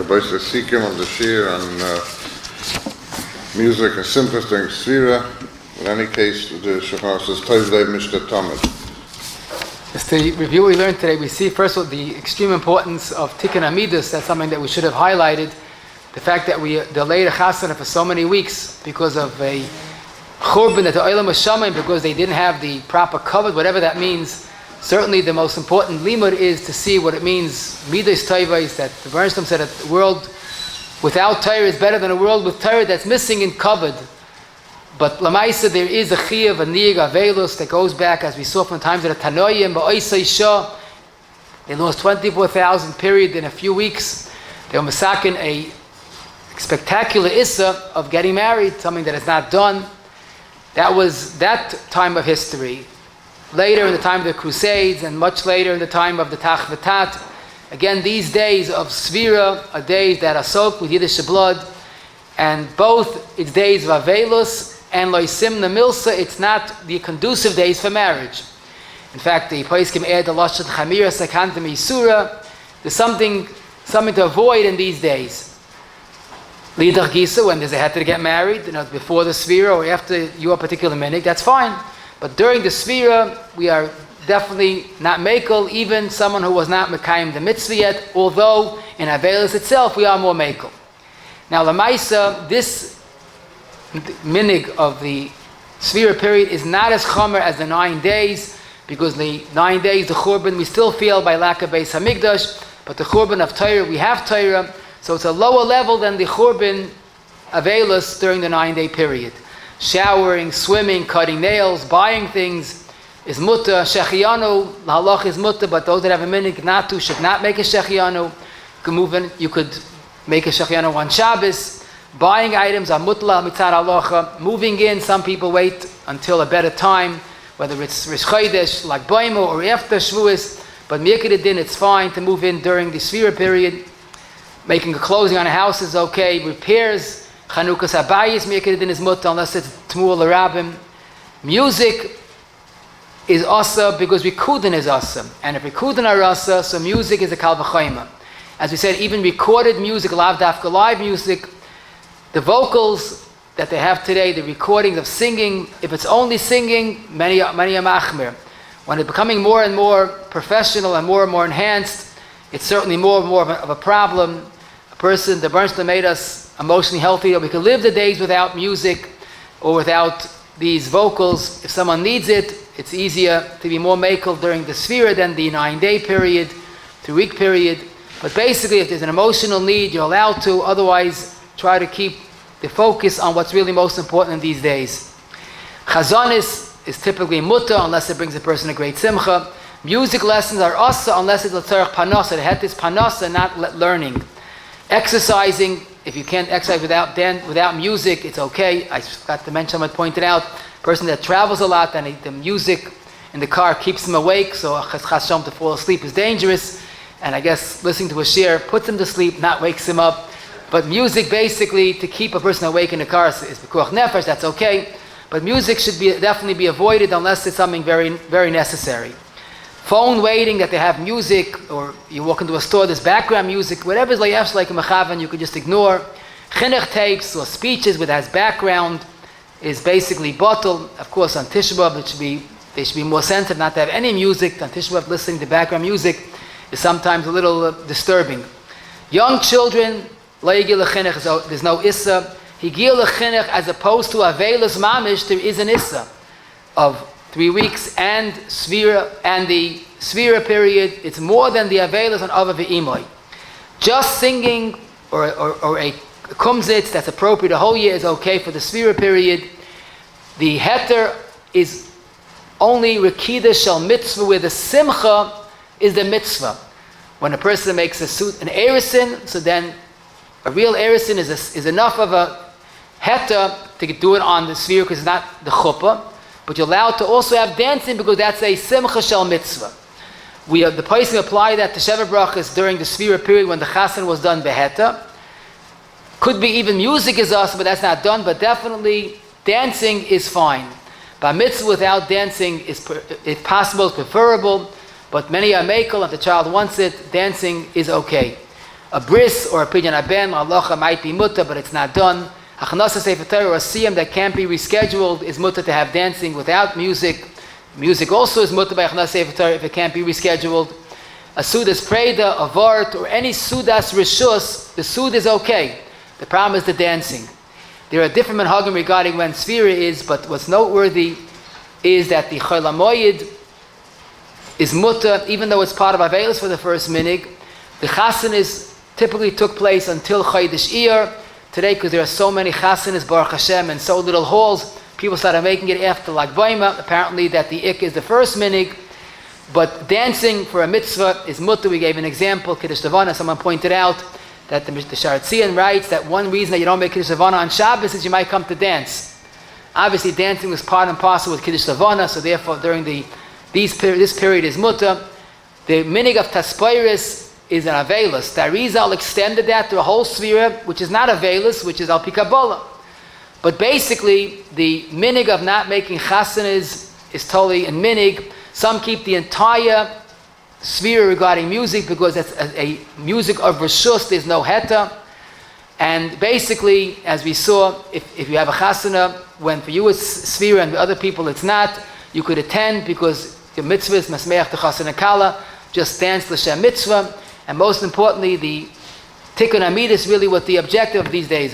Rabbi Sikim on the Shir on music and Simchos during Sefirah. In any case, the Shachar says, Tov Mishta Tamid. Just to review what we learned today, we see first of all the extreme importance of Tikkun Amidus. That's something that we should have highlighted. The fact that we delayed a chasana for so many weeks because of a churban that the Olam was shaman, because they didn't have the proper cover, whatever that means. Certainly the most important limud is to see what it means, Midas Tayvais, that the Bernstein said that the world without Torah is better than a world with Torah that's missing in covered. But Lamaisa, there is a Chiyav, a Niyag, a Velus that goes back, as we saw from times of the Tanoim, Ba'oisai Shah. They lost 24,000 period in a few weeks. They were masakin a spectacular Issa of getting married, something that is not done. That was that time of history. Later in the time of the Crusades, and much later in the time of the Tach V'Tat. Again, these days of Sefirah are days that are soaked with Yiddish blood, and both it's days of Avelus and Loisim Milsa. It's not the conducive days for marriage. In fact, the Paiskim add the Lashon Chamira Sakantam Yisura. There's something to avoid in these days. Lidach Gisa, when there's a heter to get married, before the Sefirah or after your particular minute, that's fine. But during the Sefirah, we are definitely not mekel, even someone who was not mekayim the mitzvah yet, although in Avelis itself we are more mekel. Now, Lamaisa, this minig of the Sefirah period is not as chomer as the 9 days, because the 9 days, the churban, we still feel by lack of Beis Hamikdash, but the churban of Torah, we have Torah, so it's a lower level than the churban Avelis during the 9-day period. Showering, swimming, cutting nails, buying things is mutter. Shechianu, halach is mutter, but those that have a minhag not to should not make a shechianu. You could make a shechianu on Shabbos. Buying items are mutla mitzad halacha. Moving in, some people wait until a better time, whether it's Rosh Chodesh, like Boimo, or after Shavuos. But Mikra Din, it's fine to move in during the Sefirah period. Making a closing on a house is okay. Repairs, Chanukas Habayis Mikra Din is mutter unless it's Tmur L'Rabim. Music is asa because Rikudin is asa. And if Rikudin are asa, so music is a Kal V'Choyma. As we said, even recorded music, lav dafka live music, the vocals that they have today, the recordings of singing, if it's only singing, many are machmir. When it's becoming more and more professional and more enhanced, it's certainly more and more of a problem. A person, the Bernstein made us emotionally healthy, that we can live the days without music or without these vocals. If someone needs it, it's easier to be more makel during the Sefirah than the 9-day period, 2-week period. But basically, if there's an emotional need, you're allowed to. Otherwise, try to keep the focus on what's really most important in these days. Chazanis is typically mutter unless it brings a person a great simcha. Music lessons are asa unless it's l'tzarech panasa. The het is panasa, not learning. Exercising, if you can't exercise without music, it's okay. I forgot to mention, someone pointed out, a person that travels a lot and the music in the car keeps him awake, so chas to fall asleep is dangerous. And I guess listening to a shir puts him to sleep, not wakes him up. But music basically, to keep a person awake in the car is b'kuach nefesh, that's okay. But music should definitely be avoided unless it's something very, very necessary. Phone waiting, that they have music, or you walk into a store, there's background music, whatever is like a mechavan, you could just ignore. Chinuch tapes or speeches with has background is basically bottled. Of course, on Tisha B'Av, they should be more sensitive not to have any music. On Tisha B'Av, listening to background music is sometimes a little disturbing. Young children, there's no issa. Higil l'chinuch, as opposed to Avelis Mamish, there is an issa of 3 weeks and Sefirah, and the Sefirah period, it's more than the Avelis on Ava V'Imoy. Just singing or a kumzitz that's appropriate the whole year is okay for the Sefirah period. The heter is only Rekida Shel Mitzvah, where the Simcha is the mitzvah. When a person makes a suit, an erisin, so then a real erisin is enough of a heter to do it on the Sefirah because it's not the chuppah. But you're allowed to also have dancing because that's a simcha shel mitzvah. The person apply that to Sheva Brachas during the Sefirah period when the Chasan was done beheta. Could be even music is us, but that's not done. But definitely dancing is fine. Bar mitzvah without dancing is, if possible, preferable. But many are makel, if the child wants it, dancing is okay. A bris or a pidyon haben, halacha might be mutter, but it's not done. Achnasa sefer Torah or a siyam that can't be rescheduled is mutter to have dancing without music. Music also is mutter by achnasa sefer Torah if it can't be rescheduled. A sudas preda, a vart, or any sudas rishus, the sud is okay. The problem is the dancing. There are different minhagim regarding when Sefirah is, but what's noteworthy is that the Chol HaMoyed is mutter, even though it's part of Avelis for the first minig. The chasanas typically took place until Chodesh Iyar. Today, because there are so many chasanas, Baruch Hashem, and so little halls, people started making it after Lag Baima. Apparently that the ik is the first minig. But dancing for a mitzvah is mutter. We gave an example, Kiddush Levana. Someone pointed out that the Sharatzian writes that one reason that you don't make Kiddush Levana on Shabbos is you might come to dance. Obviously, dancing was part and parcel with Kiddush Levana, so therefore during this period is mutter. The minig of Taspoiris is an Avelis. The Arizal extended that to a whole Sefirah, which is not Avelis, which is Al Pi Kabbalah. But basically, the minig of not making chasanas is totally in minig. Some keep the entire Sefirah regarding music because that's a music of Rishus, there's no heta. And basically, as we saw, if you have a chasana, when for you it's Sefirah and for other people it's not, you could attend because the mitzvah is Masmeach to Chasana Kala, just dance l'shem mitzvah. And most importantly, the Tikkun Amid is really what the objective of these days are.